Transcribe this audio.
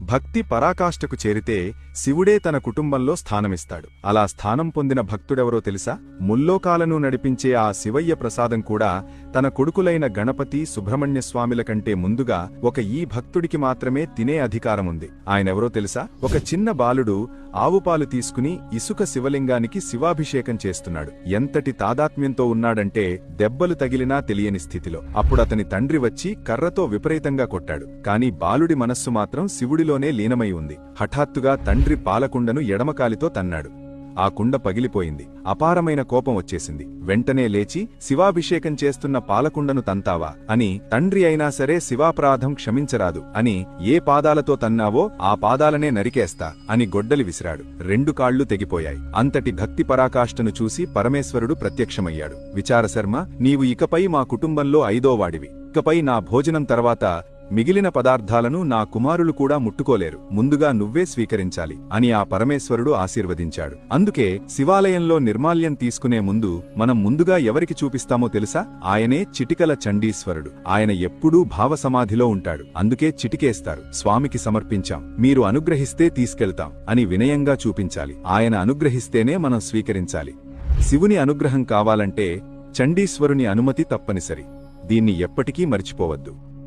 భక్తి పరాకాష్ఠకు చేరితే శివుడే తన కుటుంబంలో స్థానమిస్తాడు. అలా స్థానం పొందిన భక్తుడెవరో తెలుసా? ముల్లోకాలను నడిపించే ఆ శివయ్య ప్రసాదం కూడా తన కొడుకులైన గణపతి, సుబ్రహ్మణ్యస్వామిల కంటే ముందుగా ఈ భక్తుడికి మాత్రమే తినే అధికారముంది. ఆయనెవరో తెలుసా? ఒక చిన్న బాలుడు ఆవుపాలు తీసుకుని ఇసుక శివలింగానికి శివాభిషేకం చేస్తున్నాడు. ఎంతటి తాదాత్మ్యంతో ఉన్నాడంటే దెబ్బలు తగిలినా తెలియని స్థితిలో. అప్పుడతని తండ్రి వచ్చి కర్రతో విపరీతంగా కొట్టాడు. కాని బాలుడి మనస్సు మాత్రం శివుడిలోనే లీనమై ఉంది. హఠాత్తుగా తండ్రి పాలకుండను ఎడమకాలితో తన్నాడు. ఆ కుండ పగిలిపోయింది. అపారమైన కోపం వచ్చేసింది. వెంటనే లేచి, శివాభిషేకం చేస్తున్న పాలకుండను తంతావా అని, తండ్రి అయినా సరే శివాపరాధం క్షమించరాదు అని, ఏ పాదాలతో తన్నావో ఆ పాదాలనే నరికేస్తా అని గొడ్డలి విసిరాడు. 2 కాళ్లు తెగిపోయాయి. అంతటి భక్తి పరాకాష్ఠను చూసి పరమేశ్వరుడు ప్రత్యక్షమయ్యాడు. విచారశర్మ, నీవు ఇకపై మా కుటుంబంలో 5వ వాడివి. ఇకపై నా భోజనం తర్వాత మిగిలిన పదార్థాలను నా కుమారులు కూడా ముట్టుకోలేరు. ముందుగా నువ్వే స్వీకరించాలి అని ఆ పరమేశ్వరుడు ఆశీర్వదించాడు. అందుకే శివాలయంలో నిర్మాల్యం తీసుకునే ముందు మనం ముందుగా ఎవరికి చూపిస్తామో తెలుసా? ఆయనే చిటికల చండీశ్వరుడు. ఆయన ఎప్పుడూ భావసమాధిలో ఉంటాడు. అందుకే చిటికేస్తారు. స్వామికి సమర్పించాం, మీరు అనుగ్రహిస్తే తీసుకెళ్తాం అని వినయంగా చూపించాలి. ఆయన అనుగ్రహిస్తేనే మనం స్వీకరించాలి. శివుని అనుగ్రహం కావాలంటే చండీశ్వరుని అనుమతి తప్పనిసరి. దీన్ని ఎప్పటికీ మర్చిపోవద్దు.